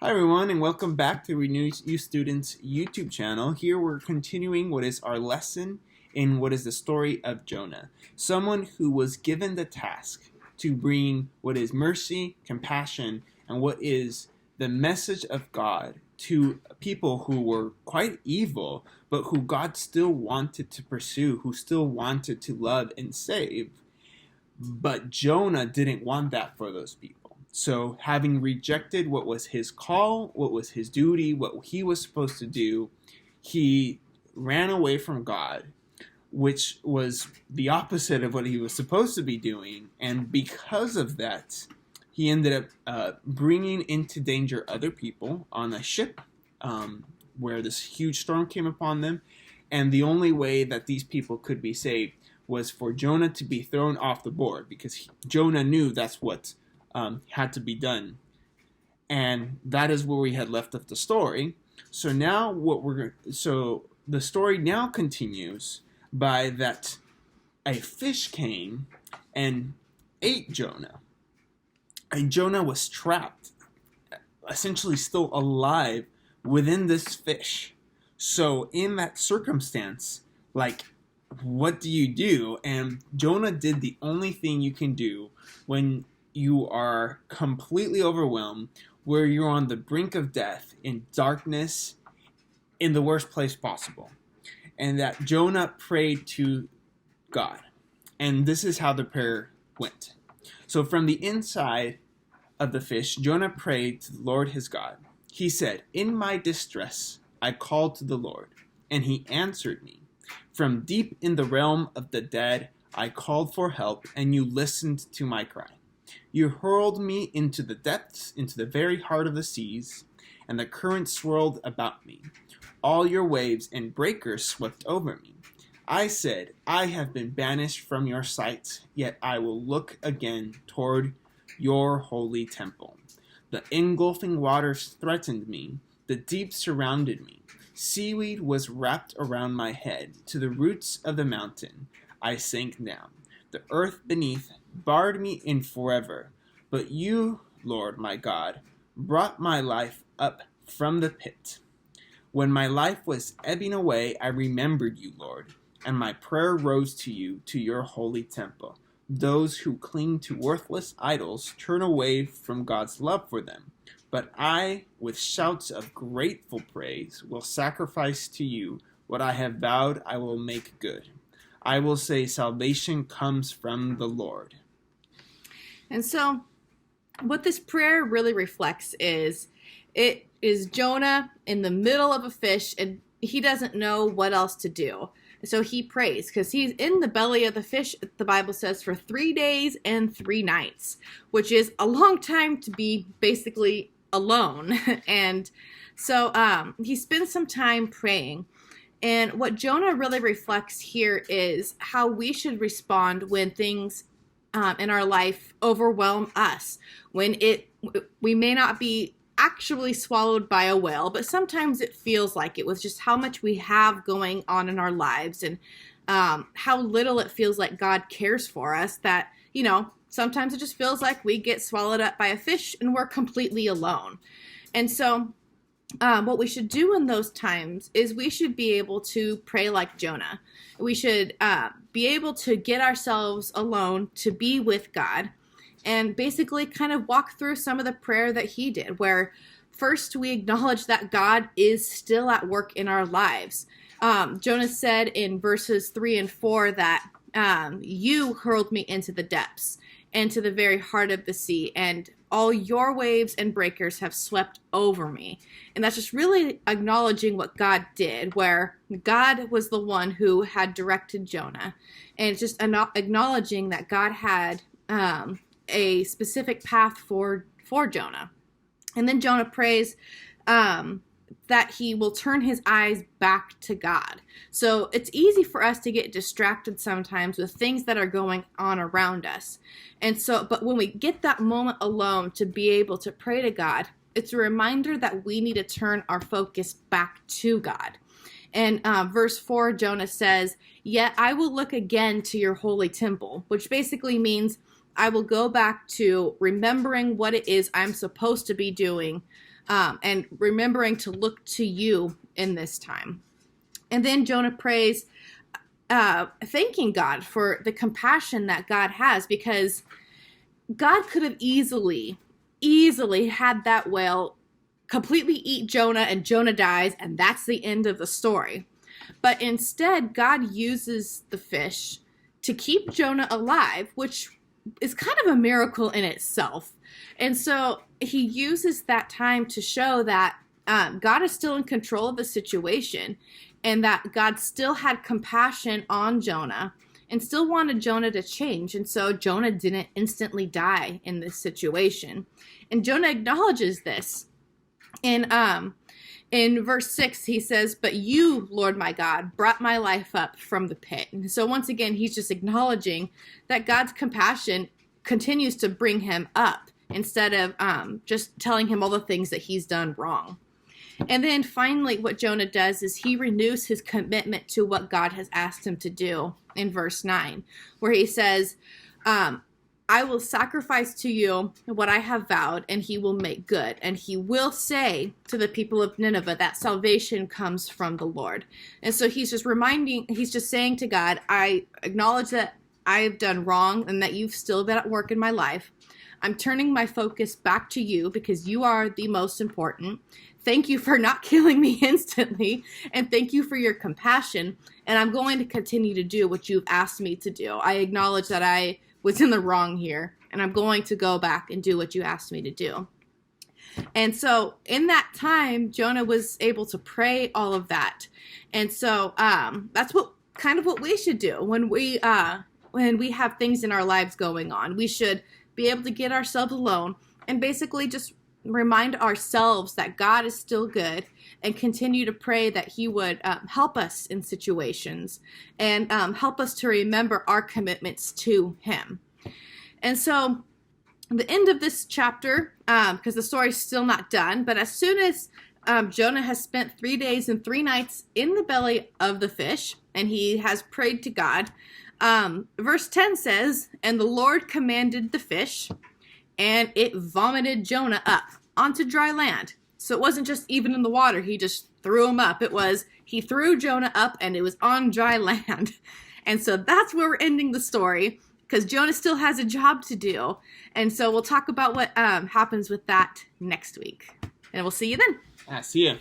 Hi everyone, and welcome back to Renew You Students YouTube channel. Here we're continuing what is our lesson in what is the story of Jonah. Someone who was given the task to bring what is mercy, compassion, and what is the message of God to people who were quite evil, but who God still wanted to pursue, who still wanted to love and save. But Jonah didn't want that for those people. So, having rejected what was his call, what was his duty, what he was supposed to do, he ran away from God, which was the opposite of what he was supposed to be doing. And because of that, he ended up bringing into danger other people on a ship where this huge storm came upon them. And the only way that these people could be saved was for Jonah to be thrown off the board, because Jonah knew that's what had to be done. And that is where we had left off the story. So now the story now continues by that a fish came and ate Jonah. And Jonah was trapped, essentially still alive within this fish. So in that circumstance, what do you do? And Jonah did the only thing you can do when you are completely overwhelmed, where you're on the brink of death, in darkness, in the worst place possible. And that Jonah prayed to God. And this is how the prayer went. So from the inside of the fish, Jonah prayed to the Lord his God. He said, "In my distress, I called to the Lord, and he answered me. From deep in the realm of the dead, I called for help, and you listened to my cry. You hurled me into the depths, into the very heart of the seas, and the current swirled about me. All your waves and breakers swept over me. I said, I have been banished from your sight, yet I will look again toward your holy temple. The engulfing waters threatened me, the deep surrounded me. Seaweed was wrapped around my head. To the roots of the mountain I sank down. The earth beneath barred me in forever. But you, Lord my God, brought my life up from the pit. When my life was ebbing away, I remembered you, Lord, and my prayer rose to you, to your holy temple. Those who cling to worthless idols turn away from God's love for them. But I, with shouts of grateful praise, will sacrifice to you what I have vowed I will make good. I will say salvation comes from the Lord." And so what this prayer really reflects is it is Jonah in the middle of a fish, and he doesn't know what else to do. So he prays because he's in the belly of the fish, the Bible says, for 3 days and 3 nights, which is a long time to be basically alone. And so he spends some time praying. And what Jonah really reflects here is how we should respond when things in our life overwhelm us. When we may not be actually swallowed by a whale, but sometimes it feels like it, with just how much we have going on in our lives, and how little it feels like God cares for us, that, sometimes it just feels like we get swallowed up by a fish and we're completely alone. And so what we should do in those times is we should be able to pray like Jonah. We should be able to get ourselves alone to be with God, and basically kind of walk through some of the prayer that he did, where first we acknowledge that God is still at work in our lives. Jonah said in verses 3 and 4 that you hurled me into the depths, into the very heart of the sea, and all your waves and breakers have swept over me. And that's just really acknowledging what God did, where God was the one who had directed Jonah. And just acknowledging that God had a specific path for Jonah. And then Jonah prays that he will turn his eyes back to God. So it's easy for us to get distracted sometimes with things that are going on around us. And so, but when we get that moment alone to be able to pray to God, it's a reminder that we need to turn our focus back to God. And verse 4, Jonah says, "Yet I will look again to your holy temple," which basically means I will go back to remembering what it is I'm supposed to be doing, and remembering to look to you in this time. And then Jonah prays, thanking God for the compassion that God has, because God could have easily had that whale completely eat Jonah, and Jonah dies, and that's the end of the story. But instead, God uses the fish to keep Jonah alive, which is kind of a miracle in itself. And so he uses that time to show that God is still in control of the situation, and that God still had compassion on Jonah and still wanted Jonah to change. And so Jonah didn't instantly die in this situation. And Jonah acknowledges this. In verse 6, he says, "But you, Lord my God, brought my life up from the pit." And so once again, he's just acknowledging that God's compassion continues to bring him up instead of just telling him all the things that he's done wrong. And then finally, what Jonah does is he renews his commitment to what God has asked him to do in verse 9, where he says, "I will sacrifice to you what I have vowed, and he will make good. And he will say to the people of Nineveh that salvation comes from the Lord." And so he's just saying to God, I acknowledge that I've done wrong and that you've still been at work in my life. I'm turning my focus back to you because you are the most important. Thank you for not killing me instantly, and thank you for your compassion. And I'm going to continue to do what you've asked me to do. I acknowledge that I was in the wrong here, and I'm going to go back and do what you asked me to do. And so in that time, Jonah was able to pray all of that. And so that's what we should do when we have things in our lives going on. We should be able to get ourselves alone and basically just remind ourselves that God is still good, and continue to pray that he would help us in situations, and help us to remember our commitments to him. And so the end of this chapter, because the story's still not done, but as soon as Jonah has spent 3 days and 3 nights in the belly of the fish, and he has prayed to God, verse 10 says, "And the Lord commanded the fish, and it vomited Jonah up onto dry land." So it wasn't just even in the water. He just threw him up. He threw Jonah up, and it was on dry land. And so that's where we're ending the story, because Jonah still has a job to do. And so we'll talk about what happens with that next week. And we'll see you then. See ya.